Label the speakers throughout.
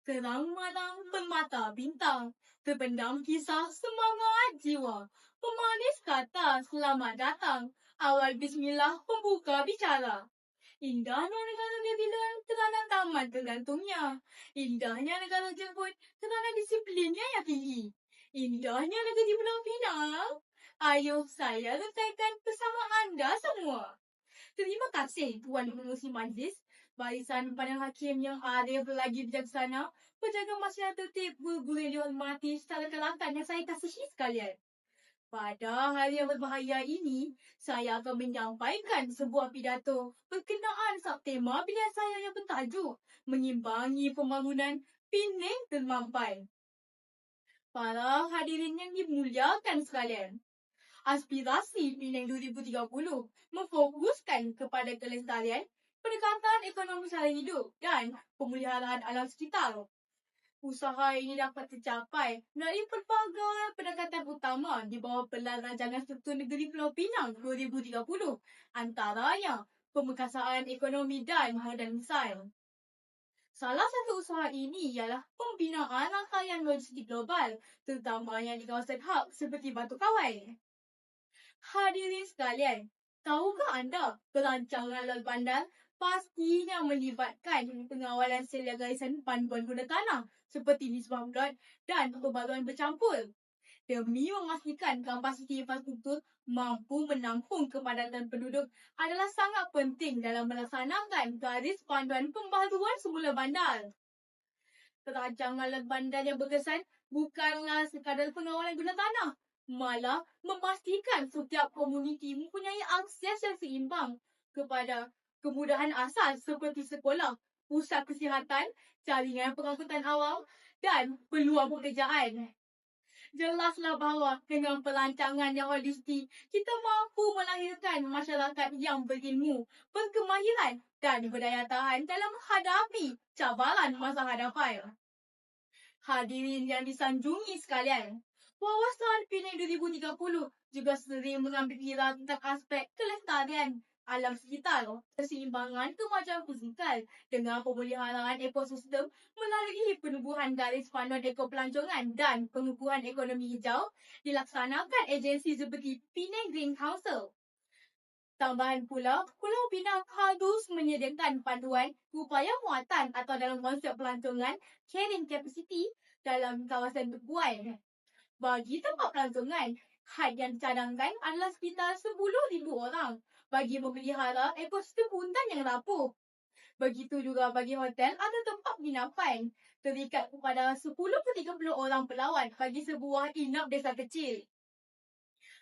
Speaker 1: Terang malam permata bintang, terpendam kisah semangat jiwa. Pemanis kata selamat datang, awal bismillah pembuka bicara. Indahnya negara New Zealand kerana taman tergantungnya. Indahnya negara Jepun kerana disiplinnya yang tinggi. Indahnya negeri Pulau Pinang. Ayo saya lekaikan bersama anda semua. Terima kasih Tuan Pengerusi Majlis, barisan panel hakim yang arif lagi bijaksana, penjaga masyarakat tertib, guru-guru yang dihormati, secara kelakar yang saya kasihi sekalian. Pada hari yang berbahaya ini, saya akan menyampaikan sebuah pidato berkenaan subtema pilihan saya yang bertajuk Mengimbangi Pembangunan Penang Termampai. Para hadirin yang dimuliakan sekalian, aspirasi Penang 2030 memfokuskan kepada kelestarian, pendekatan ekonomi sara hidup dan pemeliharaan alam sekitar. Usaha ini dapat tercapai melalui pelbagai pendekatan utama di bawah pelan Rancangan Struktur Negeri Pulau Pinang 2030, antaranya pemekasaan ekonomi dan modernisasi. Salah satu usaha ini ialah pembinaan rangkaian logistik global, terutama yang di kawasan hub seperti Batu Kawai. Hadirin sekalian, tahukah anda perancangan lalu bandar pastinya melibatkan pengawalan sel garisan panduan guna tanah seperti nisbah mudat dan pembaruan bercampur demi memastikan kapasiti infrastruktur mampu menampung kepadatan penduduk adalah sangat penting dalam melaksanakan garis panduan pembaruan semula bandar. Perancangan lalu bandar yang berkesan bukanlah sekadar pengawalan guna tanah, malah memastikan setiap komuniti mempunyai akses yang seimbang kepada kemudahan asas seperti sekolah, pusat kesihatan, jaringan pengangkutan awam dan peluang pekerjaan. Jelaslah bahawa dengan perancangan yang holistik, kita mampu melahirkan masyarakat yang berilmu, berkemahiran dan berdaya tahan dalam menghadapi cabaran masa hadapan. Hadirin yang disanjungi sekalian, wawasan Penang 2030 juga sering mengambil kira tentang aspek kelestarian alam sekitar, keseimbangan kemajuan fizikal dengan pemeliharaan ekosistem melalui penubuhan garis panduan ekopelancongan dan pengukuhan ekonomi hijau dilaksanakan agensi seperti Penang Green Council. Tambahan pula, Pulau Pinang harus menyediakan panduan upaya muatan atau dalam konsep pelancongan carrying capacity dalam kawasan berbuai. Bagi tempat pelancongan, had yang dicadangkan adalah sekitar 10,000 orang bagi memelihara ekosistem hutan yang rapuh. Begitu juga bagi hotel atau tempat penginapan, terikat kepada 10-30 orang pelawat bagi sebuah inap desa kecil.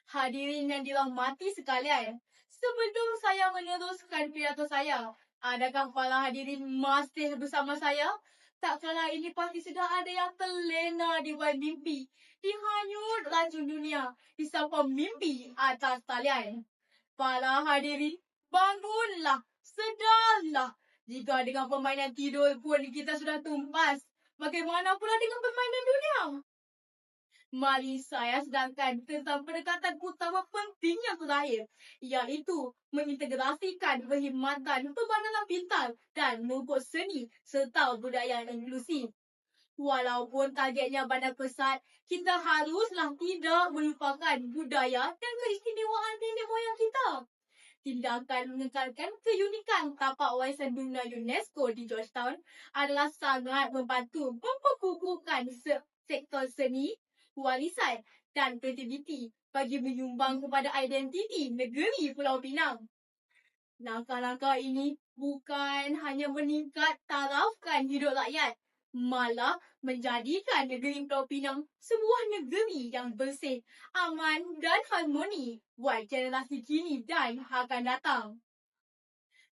Speaker 1: Hadirin yang dirahmati sekalian, sebelum saya meneruskan pidato saya, adakah para hadirin masih bersama saya? Tak kala ini pasti sudah ada yang terlena di bawah mimpi, dihanyut racun dunia, disampa mimpi atas talian. Para hadirin, bangunlah, sedarlah. Jika dengan permainan tidur pun kita sudah tumpas, bagaimana pula dengan permainan dunia? Mari saya sedangkan tentang pendekatan utama penting yang terakhir, iaitu mengintegrasikan perkhidmatan pembangunan pintar dan mengukur seni serta budaya yang inklusif. Walaupun targetnya bandar pesat, kita haruslah tidak melupakan budaya dan keistimewaan nenek moyang kita. Tindakan mengekalkan keunikan tapak warisan dunia UNESCO di Georgetown adalah sangat membantu memperkukuhkan sektor seni, warisan dan kreativiti bagi menyumbang kepada identiti negeri Pulau Pinang. Langkah-langkah ini bukan hanya meningkat tarafkan hidup rakyat, malah menjadikan negeri Pulau Pinang sebuah negeri yang bersih, aman dan harmoni buat generasi kini dan akan datang.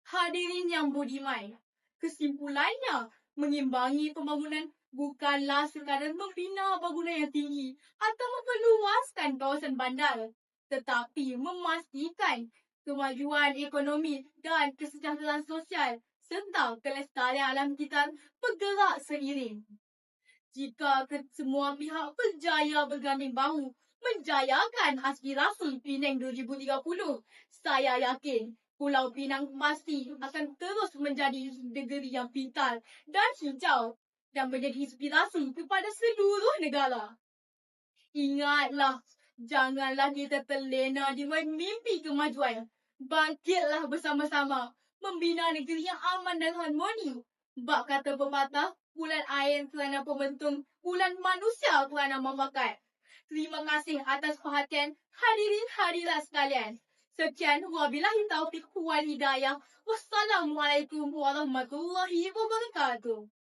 Speaker 1: Hadirin yang budiman, kesimpulannya, mengimbangi pembangunan bukanlah sekadar membina bangunan yang tinggi atau memperluaskan kawasan bandar, tetapi memastikan kemajuan ekonomi dan kesejahteraan sosial serta kelestarian alam kita bergerak seiring. Jika semua pihak berjaya berganding bahu menjayakan aspirasi Penang 2030, saya yakin Pulau Pinang pasti akan terus menjadi negeri yang pintar dan hijau dan menjadi inspirasi kepada seluruh negara. Ingatlah, janganlah kita terlena dengan mimpi kemajuan. Bangkitlah bersama-sama, membina negeri yang aman dan harmoni. Bak kata pepatah, bulan air kerana pembentung, bulan manusia kerana memakan. Terima kasih atas perhatian hadirin hadirat sekalian. Sekian, wabillahi taufiq wal hidayah. Wassalamualaikum warahmatullahi wabarakatuh.